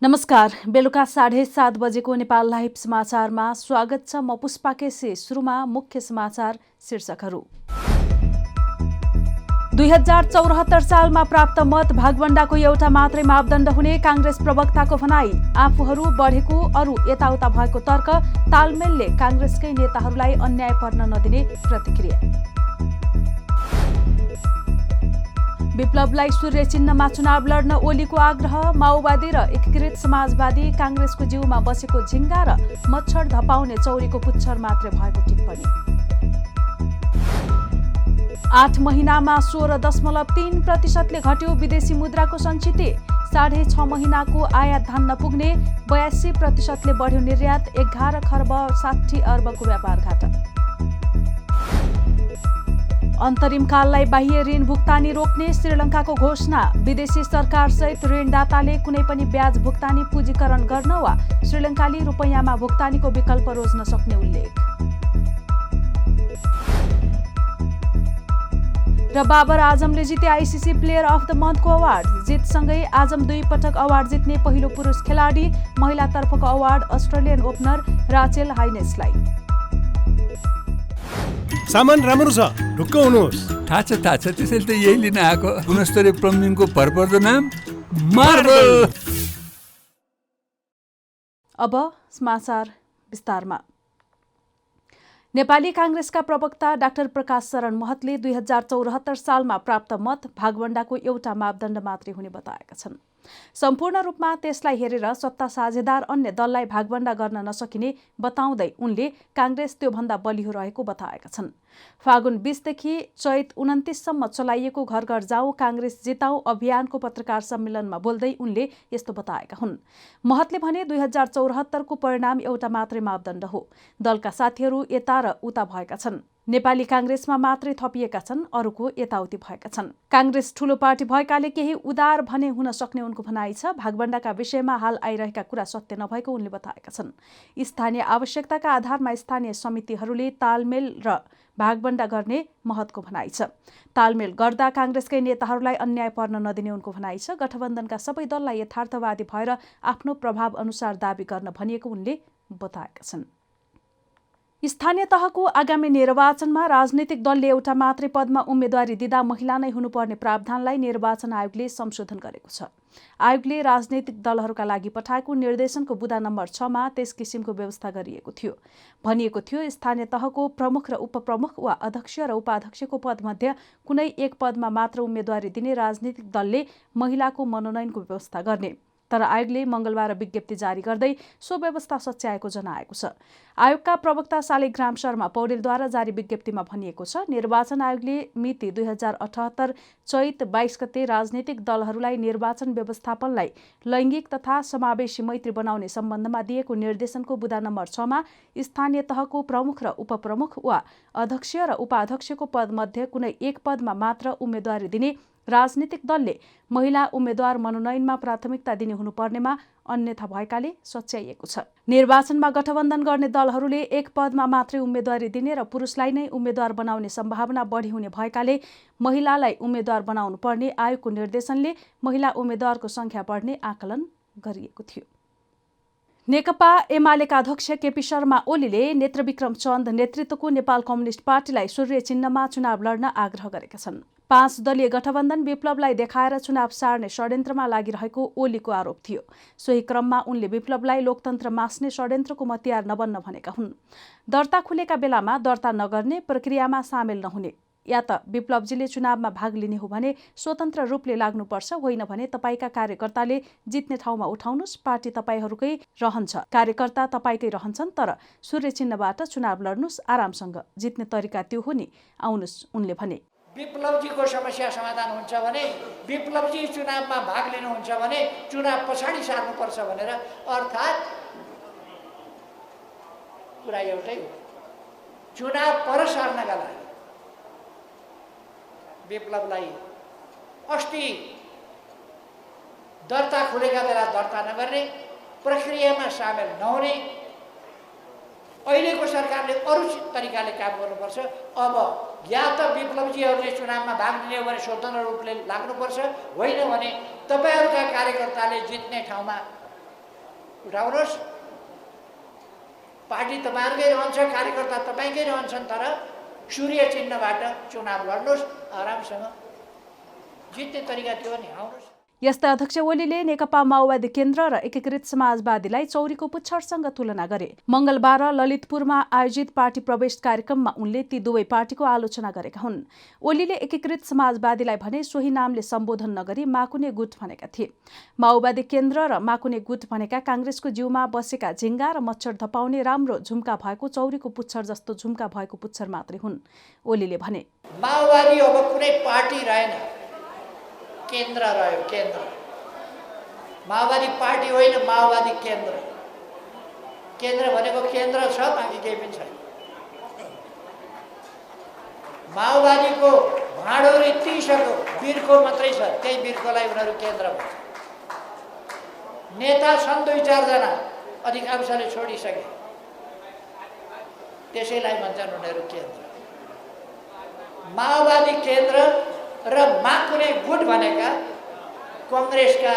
नमस्कार, बेलुका 7:30 बजेको नेपाल लाइभ समाचारमा स्वागत छ। म पुष्पा केसी। सुरुमा मुख्य समाचार शीर्षकहरू। 2074 सालमा प्राप्त मत भागवण्डाको एउटा मात्रै मापदण्ड हुने काङ्ग्रेस प्रवक्ताको भनाई। आफूहरू बढेको अरू यताउता भएको तर्क तालमेलले काङ्ग्रेसकै नेताहरूलाई अन्याय पर्न नदिने प्रतिक्रिया। विप्लवलाई सूर्य चिन्हमा चुनाव लड्न ओलीको आग्रह। माओवादी र एकीकृत समाजवादी काङ्ग्रेसको जिउमा बसेको झिङ्गा र मच्छर धपाउने चौरीको पुच्छर मात्रै भएको टिप्पणी। 8 महिनामा 16.3% घट्यो विदेशी मुद्राको सञ्चित। 6.5 महिनाको आयात धान नपुग्ने। 82% बढ्यो निर्यात। 11 खर्ब 60 अर्बको व्यापार घाटा। अन्तरिमकाललाई बाह्य ऋण भुक्तानी रोक्ने श्रीलङ्काको घोषणा। विदेशी सरकारसहित ऋणदाताले कुनै पनि ब्याज भुक्तानी पुँजीकरण गर्न वा श्रीलङ्काली रुपैयाँमा भुक्तानीको विकल्प रोज्न सक्ने उल्लेख। र बाबर आजमले जिते आइसिसी प्लेयर अफ द मन्थको अवार्ड। जितसँगै आजम 2 पटक अवार्ड जित्ने पहिलो पुरुष खेलाडी। महिलातर्फको अवार्ड अस्ट्रेलियन ओपनर राचेल हाइनेसलाई। सामान राम्रो छ, ढुक्क हुनुहोस्। थाहा छ त्यसैले त यही लिन आएको। गुणस्तरीय प्लम्बिङको भरपर्दो नाम मार्बल। अब समाचार विस्तारमा। नेपाली काङ्ग्रेसका प्रवक्ता डाक्टर प्रकाश शरण महतले 2074 सालमा प्राप्त मत भागवण्डाको एउटा मापदण्ड मात्रै हुने बताएका छन्। सम्पूर्ण रूपमा त्यसलाई हेरेर सत्ता साझेदार अन्य दललाई भागवण्डा गर्न नसकिने बताउँदै उनले काङ्ग्रेस त्योभन्दा बलियो रहेको बताएका छन्। फागुन 20 देखि चैत 29 सम्म चलाइएको घर घर जाऊ काङ्ग्रेस जिताऊ अभियानको पत्रकार सम्मेलनमा बोल्दै उनले यस्तो बताएका हुन्। महतले भने 2074 को परिणाम एउटा मात्रै मापदण्ड हो। दलका साथीहरू यता र उता भएका छन्। नेपाली काङ्ग्रेसमा मात्रै थपिएका छन्, अरूको यताउति भएका छन्। काङ्ग्रेस ठूलो पार्टी भएकाले केही उदार भने हुन सक्ने उनको भनाइ छ। भागवण्डाका विषयमा हाल आइरहेका कुरा सत्य नभएको उनले बताएका छन्। स्थानीय आवश्यकताका आधारमा स्थानीय समितिहरूले तालमेल र भागवण्डा गर्ने महतको भनाइ छ। तालमेल गर्दा काङ्ग्रेसकै नेताहरूलाई अन्याय पर्न नदिने उनको भनाइ छ। गठबन्धनका सबै दललाई यथार्थवादी भएर आफ्नो प्रभाव अनुसार दाबी गर्न भनिएको उनले बताएका छन्। स्थानीय तहको आगामी निर्वाचनमा राजनीतिक दलले एउटा मात्रै पदमा उम्मेदवारी दिँदा महिला नै हुनुपर्ने प्रावधानलाई निर्वाचन आयोगले संशोधन गरेको छ। आयोगले राजनीतिक दलहरूका लागि पठाएको निर्देशनको बुँदा नम्बर 6 मा त्यस किसिमको व्यवस्था गरिएको थियो। भनिएको थियो स्थानीय तहको प्रमुख र उपप्रमुख वा अध्यक्ष र उपाध्यक्षको पदमध्ये कुनै एक पदमा मात्र उम्मेदवारी दिने राजनीतिक दलले महिलाको मनोनयनको व्यवस्था गर्ने। तर आयोगले मङ्गलबार विज्ञप्ति जारी गर्दै सो व्यवस्था सच्याएको जनाएको छ। आयोगका प्रवक्ता शालिग्राम शर्मा पौडेलद्वारा जारी विज्ञप्तिमा भनिएको छ, निर्वाचन आयोगले मिति 2078 चैत 22 गते राजनीतिक दलहरूलाई निर्वाचन व्यवस्थापनलाई लैङ्गिक तथा समावेशी मैत्री बनाउने सम्बन्धमा दिएको निर्देशनको बुँदा नम्बर 6 मा स्थानीय तहको प्रमुख र उपप्रमुख वा अध्यक्ष र उपाध्यक्षको पदमध्ये कुनै एक पदमा मात्र उम्मेदवारी दिने राजनीतिक दलले महिला उम्मेद्वार मनोनयनमा प्राथमिकता दिने हुनुपर्नेमा अन्यथा भएकाले सच्याइएको छ। निर्वाचनमा गठबन्धन गर्ने दलहरूले एक पदमा मात्रै उम्मेदवारी दिने र पुरुषलाई नै उम्मेद्वार बनाउने सम्भावना बढी हुने भएकाले महिलालाई उम्मेद्वार बनाउनु पर्ने आयोगको निर्देशनले महिला उम्मेद्वारको संख्या बढ्ने आकलन गरिएको थियो। नेकपा एमालेका अध्यक्ष केपी शर्मा ओलीले नेत्रविक्रम चन्द नेतृत्वको नेपाल कम्युनिस्ट पार्टीलाई सूर्य चिन्हमा चुनाव लड्न आग्रह गरेका छन्। 5 दलीय गठबन्धन विप्लवलाई देखाएर चुनाव सार्ने षड्यन्त्रमा लागिरहेको ओलीको आरोप थियो। सोही क्रममा उनले विप्लवलाई लोकतन्त्र मास्ने षड्यन्त्रको मतियार नबन्न भनेका हुन्। दर्ता खुलेका बेलामा दर्ता नगर्ने, प्रक्रियामा सामेल नहुने, या त विप्लवजीले चुनावमा भाग लिने हो भने स्वतन्त्र रूपले लाग्नुपर्छ, होइन भने तपाईँका कार्यकर्ताले जित्ने ठाउँमा उठाउनुस्, पार्टी तपाईँहरूकै रहन्छ, कार्यकर्ता तपाईँकै रहन्छन्, तर सूर्य चिन्हबाट चुनाव लड्नुस्, आरामसँग जित्ने तरिका त्यो हो नि, आउनुस् उनले भने। विप्लवजीको समस्या समाधान हुन्छ भने, विप्लवजी चुनावमा भाग लिनुहुन्छ भने चुनाव पछाडि सार्नुपर्छ भनेर, अर्थात् कुरा एउटै हो। चुनाव पर सार्नका लागि विप्लवलाई अस्ति दर्ता खुलेका बेला दर्ता नगर्ने, प्रक्रियामा सामेल नहुने, अहिलेको सरकारले अरू तरिकाले काम गर्नुपर्छ। अब या त विप्लवजीहरूले चुनावमा भाग लिने हो भने स्वतन्त्र रूपले लाग्नुपर्छ, होइन भने तपाईँहरूका कार्यकर्ताले जित्ने ठाउँमा उठाउनुहोस्। पार्टी तपाईँहरूकै रहन्छ, कार्यकर्ता तपाईँकै रहन्छन्, तर सूर्य चिन्हबाट चुनाव लड्नुहोस् आरामसँग। जित्ने तरिका थियो नि, आउनुहोस्। यस्तै अध्यक्ष ओलीले नेकपा माओवादी केन्द्र र एकीकृत समाजवादीलाई चौरीको पुच्छरसँग तुलना गरे। मंगलबार ललितपुरमा आयोजित पार्टी प्रवेश कार्यक्रममा उनले ती दुवै पार्टीको आलोचना गरेका हुन्। ओलीले एकीकृत समाजवादीलाई भने सोही नामले सम्बोधन नगरी माकुने गुट भनेका थिए। माओवादी केन्द्र र माकुने गुट भनेका काङ्ग्रेसको जिउमा बसेका झिङ्गा र मच्छर धपाउने राम्रो झुम्का भएको चौरीको पुच्छर जस्तो झुम्का भएको पुच्छर मात्रै हुन्। ओलीले भने, माओवादी अब कुनै पार्टी रहेन, केन्द्र रह्यो। केन्द्र माओवादी पार्टी होइन, माओवादी केन्द्र। केन्द्र भनेको केन्द्र छ, बाँकी केही पनि छैन। माओवादीको भाँडो रित्तिसक्यो, बिर्को मात्रै छ, त्यही बिर्कोलाई उनीहरू केन्द्र भन्छ। नेता छन् 2-4 जना, अधिकांशले छोडिसके, त्यसैलाई भन्छन् उनीहरू केन्द्र। माओवादी केन्द्र र माकुने गुट भनेका कङ्ग्रेसका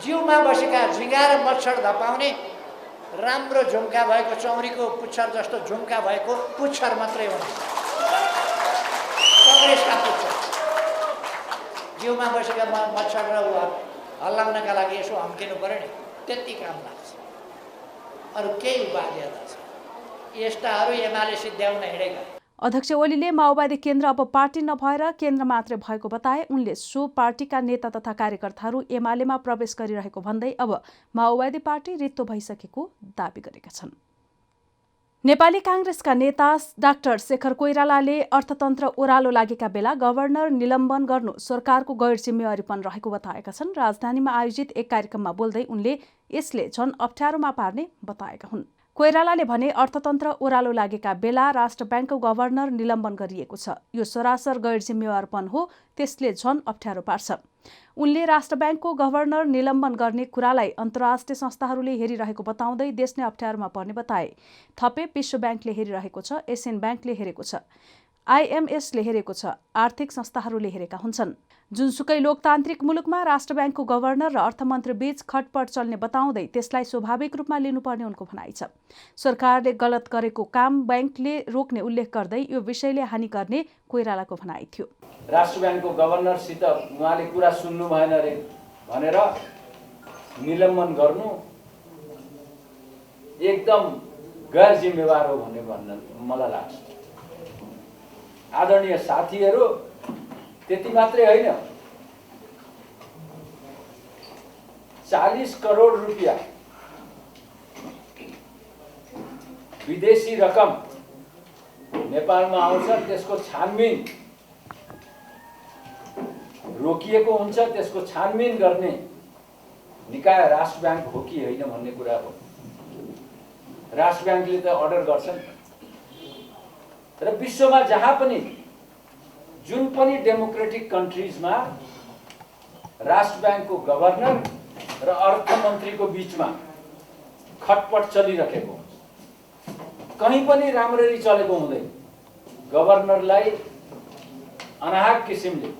जिउमा बसेका झिङ्गा र मच्छर धपाउने राम्रो झुम्का भएको चौरीको पुच्छर जस्तो झुम्का भएको पुच्छर मात्रै हुन्छ। कङ्ग्रेसका पुच्छर जिउमा बसेका मच्छर र हल्लाउनका लागि यसो हम्किनु पर्यो नि, त्यति काम लाग्छ। अरू केही उपाध्यता छ, यस्ताहरू एमाले सिद्ध्याउन हिँडेका। अध्यक्ष ओलीले माओवादी केन्द्र अब पार्टी नभएर केन्द्र मात्रै भएको बताए। उनले सो पार्टीका नेता तथा कार्यकर्ताहरू एमालेमा प्रवेश गरिरहेको भन्दै अब माओवादी पार्टी रित्तो भइसकेको दावी गरेका छन्। नेपाली काङ्ग्रेसका नेता डाक्टर शेखर कोइरालाले अर्थतन्त्र ओह्रालो लागेका बेला गभर्नर निलम्बन गर्नु सरकारको गैर जिम्मेवारीपन रहेको बताएका छन्। राजधानीमा आयोजित एक कार्यक्रममा बोल्दै उनले यसले झन अप्ठ्यारोमा पार्ने बताएका हुन्। कोइरालाले भने अर्थतन्त्र ओह्रालो लागेका बेला राष्ट्र ब्याङ्कको गभर्नर निलम्बन गरिएको छ। यो सरासर गैर जिम्मेवारपन हो, त्यसले झन अप्ठ्यारो पार्छ। उनले राष्ट्र ब्याङ्कको गभर्नर निलम्बन गर्ने कुरालाई अन्तर्राष्ट्रिय संस्थाहरूले हेरिरहेको बताउँदै देश नै अप्ठ्यारोमा पर्ने बताए। थपे विश्व ब्याङ्कले हेरिरहेको छ, एसियन ब्याङ्कले हेरेको छ, आइएमएसले हेरेको छ, आर्थिक संस्थाहरूले हेरेका हुन्छन्। जुनसुकै लोकतान्त्रिक मुलुकमा राष्ट्र ब्याङ्कको गभर्नर र अर्थमन्त्री बीच खटपट चल्ने बताउँदै त्यसलाई स्वाभाविक रूपमा लिनुपर्ने उनको भनाइ छ। सरकारले गलत गरेको काम ब्याङ्कले रोक्ने उल्लेख गर्दै यो विषयले हानि गर्ने कोइरालाको भनाइ थियो। राष्ट्र ब्याङ्कको गभर्नरसित उहाँले कुरा सुन्नु भएन रे भनेर निलम्बन गर्नु एकदम गैर जिम्मेवार हो भन्न मलाई लाग्छ। आदरणीय साथीहरू, त्यति मात्रै होइन, 40 करोड रुपियाँ विदेशी रकम नेपालमा आउँछ, त्यसको छानबिन रोकिएको हुन्छ। त्यसको छानबिन गर्ने निकाय राष्ट्र ब्याङ्क हो कि होइन भन्ने कुरा हो। राष्ट्र ब्याङ्कले त अर्डर गर्छन् र विश्वमा जहाँ पनि जुन पनि डेमोक्रेटिक कन्ट्रिजमा राष्ट्र ब्याङ्कको गभर्नर र अर्थमन्त्रीको बिचमा खटपट चलिरहेको, कहीँ पनि राम्ररी चलेको हुँदैन, गभर्नरलाई अनाहक किसिमले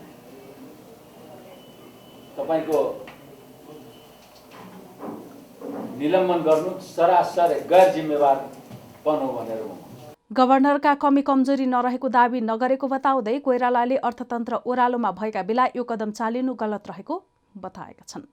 तपाईको निलम्बन गर्नु सरासर गैर जिम्मेवारपन हो भनेर गभर्नरका कमी कमजोरी नरहेको दावी नगरेको बताउँदै कोइरालाले अर्थतन्त्र ओह्रालोमा भएका बेला यो कदम चालिनु गलत रहेको बताएका छन्।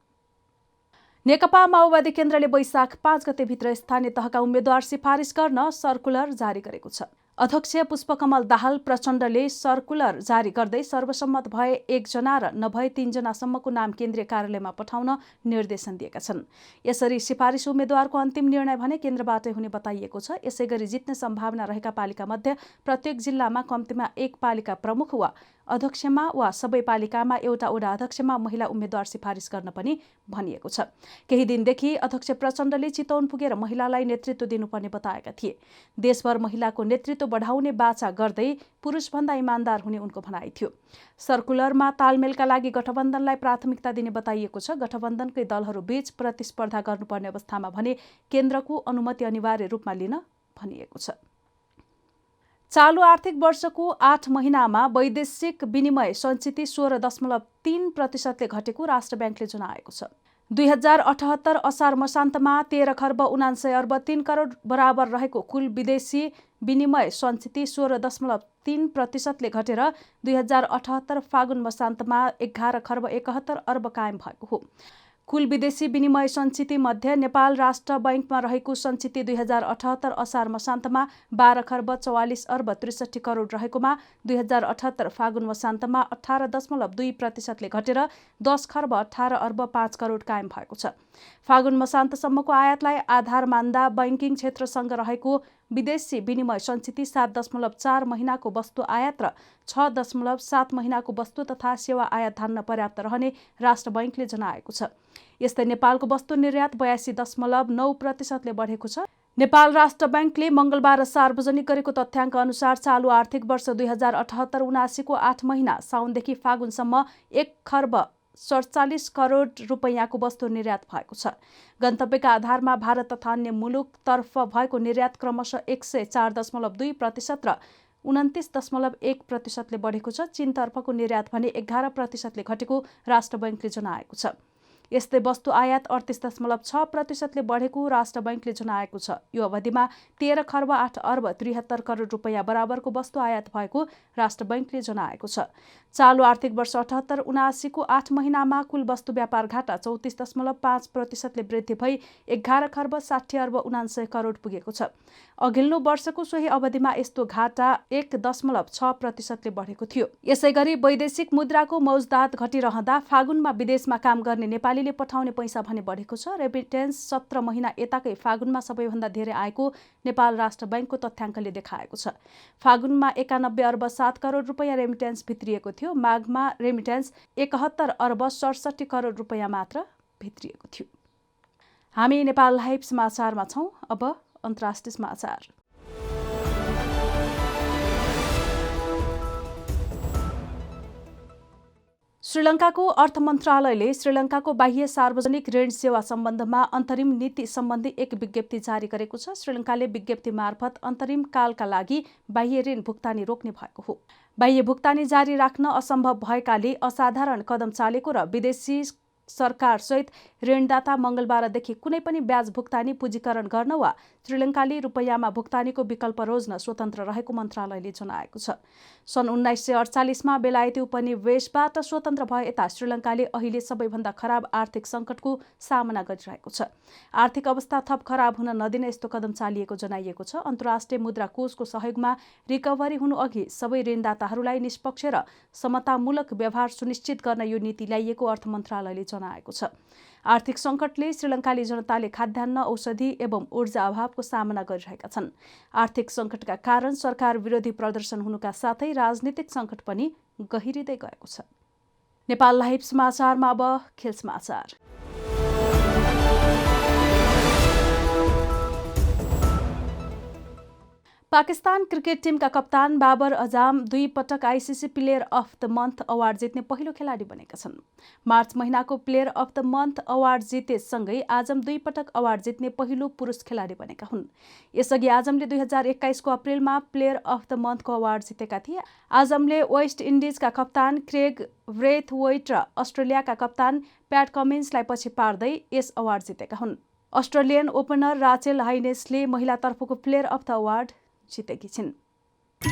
नेकपा माओवादी केन्द्रले वैशाख 5 गतेभित्र स्थानीय तहका उम्मेद्वार सिफारिस गर्न सर्कुलर जारी गरेको छ। अध्यक्ष पुष्पकमल दाहाल प्रचण्डले सर्कुलर जारी गर्दै सर्वसम्मत भए 1 जना र नभए 3 जनासम्मको नाम केन्द्रीय कार्यालयमा पठाउन निर्देशन दिएका छन्। यसरी सिफारिस उम्मेद्वारको अन्तिम निर्णय भने केन्द्रबाटै हुने बताइएको छ। यसैगरी जित्ने सम्भावना रहेका पालिका मध्ये प्रत्येक जिल्लामा कम्तीमा 1 पालिका प्रमुख वा अध्यक्षमा वा सबै पालिकामा एउटा वडा अध्यक्षमा महिला उम्मेद्वार सिफारिस गर्न पनि भनिएको छ। केही दिनदेखि अध्यक्ष प्रचण्डले चितवन पुगेर महिलालाई नेतृत्व दिनुपर्ने बताएका थिए। देशभर महिलाको नेतृत्व बढाउने बाचा गर्दै पुरुषभन्दा इमान्दार हुने उनको भनाइ थियो। सर्कुलरमा तालमेलका लागि गठबन्धनलाई प्राथमिकता दिने बताइएको छ। गठबन्धनकै दलहरू बीच प्रतिस्पर्धा गर्नुपर्ने अवस्थामा भने केन्द्रको अनुमति अनिवार्य रूपमा लिन भनिएको छ। चालु आर्थिक वर्षको 8 महिनामा वैदेशिक विनिमय सञ्चिति 16.3% घटेको राष्ट्र ब्याङ्कले जनाएको छ। 2078 असार मसान्तमा 13 खर्ब 79 अर्ब 3 करोड बराबर रहेको कुल विदेशी विनिमय सञ्चित 16.3% घटेर 2078 फागुन मसान्तमा 11 खर्ब 71 अर्ब कायम भएको हो। कुल विदेशी विनिमय सञ्चित मध्ये नेपाल राष्ट्र बैंकमा रहेको सञ्चित 2078 असार मसान्तमा 12 खर्ब 44 अर्ब 63 करोड रहेकोमा 2078 फागुन मसान्तमा 18.2%ले घटेर 10 खर्ब 18 अर्ब 5 करोड कायम भएको छ। फागुन मसान्तसम्मको आयातलाई आधार मान्दा बैंकिङ क्षेत्रसँग रहेको विदेशी विनिमय सञ्चित 7.4 महिनाको वस्तु आयात र 6.7 महिनाको वस्तु तथा सेवा आयात धान्न पर्याप्त रहने राष्ट्र बैंकले जनाएको छ। यस्तै नेपालको वस्तु निर्यात 82.9%ले बढेको छ। नेपाल राष्ट्र बैंकले मंगलबार सार्वजनिक गरेको तथ्याङ्क अनुसार चालु आर्थिक वर्ष 2078-79 को 8 महिना साउनदेखि फागुनसम्म 1 खर्ब 47 करोड रुपैयाँको वस्तु निर्यात भएको छ। गन्तव्यका आधारमा भारत तथा अन्य मुलुकतर्फ भएको निर्यात क्रमशः 104.2% र 29.1%ले बढेको छ। चीनतर्फको निर्यात भने 11%ले घटेको राष्ट्र बैंकले जनाएको छ। यस्तै वस्तु आयात 38.6%ले बढेको राष्ट्र बैंकले जनाएको छ। यो अवधिमा 13 खर्ब 8 अर्ब 73 करोड रुपैयाँ बराबरको वस्तु आयात भएको राष्ट्र बैंकले जनाएको छ। चालु आर्थिक वर्ष 78-79 को 8 महिनामा कुल वस्तु व्यापार घाटा 34.5%ले वृद्धि भई 11 खर्ब 60 अर्ब 79 करोड पुगेको छ। अघिल्लो वर्षको सोही अवधिमा यस्तो घाटा 1.6%ले बढेको थियो। यसैगरी वैदेशिक मुद्राको मौजदात घटिरहँदा फागुनमा विदेशमा काम गर्ने नेपालीले पठाउने पैसा भने बढेको छ। रेमिटेन्स 17 महिना यताकै फागुनमा सबैभन्दा धेरै आएको नेपाल राष्ट्र बैंकको तथ्याङ्कले देखाएको छ। फागुनमा 91 अर्ब 7 करोड रुपैयाँ रेमिटेन्स भित्रिएको थियो। माघमा रेमिटेन्स 71 अर्ब 67 करोड रुपैयाँ मात्र भित्रिएको थियो। हामी नेपाल लाइभ समाचारमा छौं। अब अन्तर्राष्ट्रिय समाचार। श्रीलङ्काको अर्थ मन्त्रालयले श्रीलङ्काको बाह्य सार्वजनिक ऋण सेवा सम्बन्धमा अन्तरिम नीति सम्बन्धी एक विज्ञप्ति जारी गरेको छ। श्रीलङ्काले विज्ञप्ति मार्फत अन्तरिम कालका लागि बाह्य ऋण भुक्तानी रोक्ने भएको हो। बाह्य भुक्तानी जारी राख्न असम्भव भएकाले असाधारण कदम चालेको र विदेशी सरकार सहित ऋणदाता मंगलबारदेखि कुनै पनि ब्याज भुक्तानी पुँजीकरण गर्न वा श्रीलङ्काली रुपैयाँमा भुक्तानीको विकल्प रोज्न स्वतन्त्र रहेको मन्त्रालयले जनाएको छ। सन् 1948मा बेलायती उपनिवेशबाट स्वतन्त्र भए यता श्रीलङ्काले अहिले सबैभन्दा खराब आर्थिक सङ्कटको सामना गरिरहेको छ। आर्थिक अवस्था थप खराब हुन नदिन यस्तो कदम चालिएको जनाइएको छ। अन्तर्राष्ट्रिय मुद्रा कोषको सहयोगमा रिकभरी हुनु अघि सबै ऋणदाताहरूलाई निष्पक्ष र समतामूलक व्यवहार सुनिश्चित गर्न यो नीति ल्याइएको अर्थ मन्त्रालयले जनाएको छ। आर्थिक सङ्कटले श्रीलङ्काली जनताले खाद्यान्न, औषधि एवं ऊर्जा अभावको सामना गरिरहेका छन्। आर्थिक सङ्कटका कारण सरकार विरोधी प्रदर्शन हुनुका साथै राजनीतिक सङ्कट पनि गहिरिँदै गएको छ। नेपाल लाइभ समाचारमा अब खेल समाचार। पाकिस्तान क्रिकेट टिमका कप्तान बाबर अजाम 2 पटक ICC player of the month award जित्ने पहिलो खेलाडी बनेका छन्। मार्च महिनाको player of the month award जितेसँगै आजम 2 पटक अवार्ड जित्ने पहिलो पुरुष खेलाडी बनेका हुन्। यसअघि आजमले 2021 को अप्रिलमा प्लेयर अफ द मन्थको अवार्ड जितेका थिए। आजमले वेस्ट इन्डिजका कप्तान क्रेग ब्रेथवेट र अस्ट्रेलियाका कप्तान प्याट कमिन्सलाई पछि पार्दै यस अवार्ड जितेका हुन्। अस्ट्रेलियन ओपनर राचेल हाइनेसले महिलातर्फको प्लेयर अफ द अवार्ड जितेकी छिन्।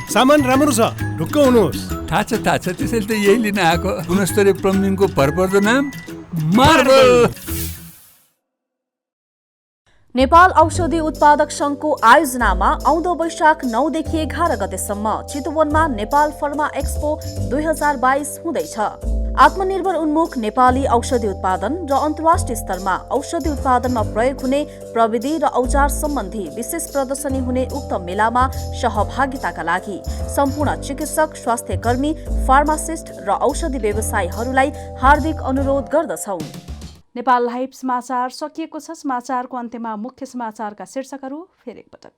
सामान राम्रो छ, ढुक्क हुनुहोस्। थाहा छ त्यसैले त यही लिन आएको। गुणस्तरीय प्लम्बिङको भरपर्दो नाम मार्बल। नेपाल औषधि उत्पादक संघको आयोजनामा आउँदो वैशाख 9 देखि 11 गतेसम्म चितवनमा नेपाल फर्मा एक्सपो 2022 हुँदैछ। आत्मनिर्भर उन्मुख नेपाली औषधि उत्पादन र अन्तर्राष्ट्रिय स्तरमा औषधि उत्पादनमा प्रयोग हुने प्रविधि र औजार सम्बन्धी विशेष प्रदर्शनी हुने उक्त मेलामा सहभागिताका लागि सम्पूर्ण चिकित्सक, स्वास्थ्य कर्मी, फार्मासिस्ट र औषधि व्यवसायीहरूलाई हार्दिक अनुरोध गर्दछौं। नेपाल लाइभ समाचार सकिएको छ। समाचारको अन्त्यमा मुख्य समाचारका शीर्षकहरू फेरि एकपटक।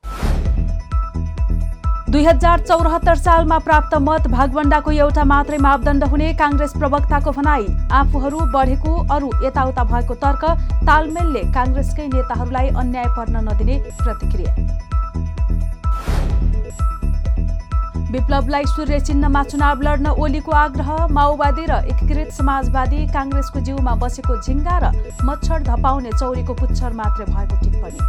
2074 सालमा प्राप्त मत भागवण्डाको एउटा मात्रै मापदण्ड हुने काङ्ग्रेस प्रवक्ताको भनाई। आफूहरू बढेको, अरू यताउता भएको तर्क तालमेलले काङ्ग्रेसकै नेताहरूलाई अन्याय पर्न नदिने प्रतिक्रिया। विप्लवलाई सूर्य चिन्हमा चुनाव लड्न ओलीको आग्रह। माओवादी र एकीकृत समाजवादी काङ्ग्रेसको जिउमा बसेको झिङ्गा र मच्छर धपाउने चौरीको पुच्छर मात्रै भएको टिप्पणी।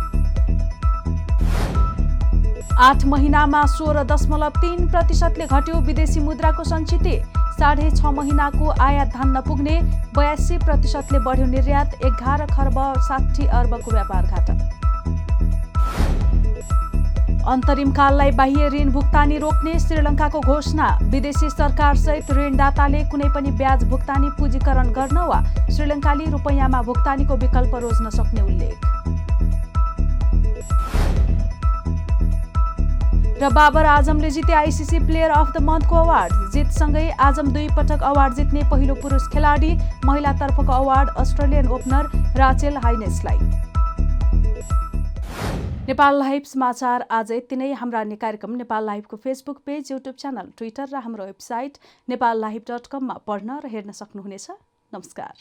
8 महिनामा 16.3% घट्यो विदेशी मुद्राको सञ्चित। 6.5 महिनाको आयात धान नपुग्ने। 82% बढ्यो निर्यात। 11 खर्ब 60 अर्बको व्यापार घाटा। अन्तरिमकाललाई बाह्य ऋण भुक्तानी रोक्ने श्रीलङ्काको घोषणा। विदेशी सरकारसहित ऋणदाताले कुनै पनि ब्याज भुक्तानी पुँजीकरण गर्न वा श्रीलङ्काली रुपैयाँमा भुक्तानीको विकल्प रोज्न सक्ने उल्लेख। र बाबर आजमले जिते आइसिसी प्लेयर अफ द मन्थको अवार्ड। जितसँगै आजम 2 पटक अवार्ड जित्ने पहिलो पुरुष खेलाडी। महिलातर्फको अवार्ड अस्ट्रेलियन ओपनर राचेल हाइनेसलाई। नेपाल लाइभ समाचार आज यति नै। हाम्रा अन्य कार्यक्रम नेपाल लाइभको Facebook page, YouTube channel, Twitter र हाम्रो वेबसाइट नेपाललाइभ.com मा पढ्न र हेर्न सक्नुहुनेछ। नमस्कार।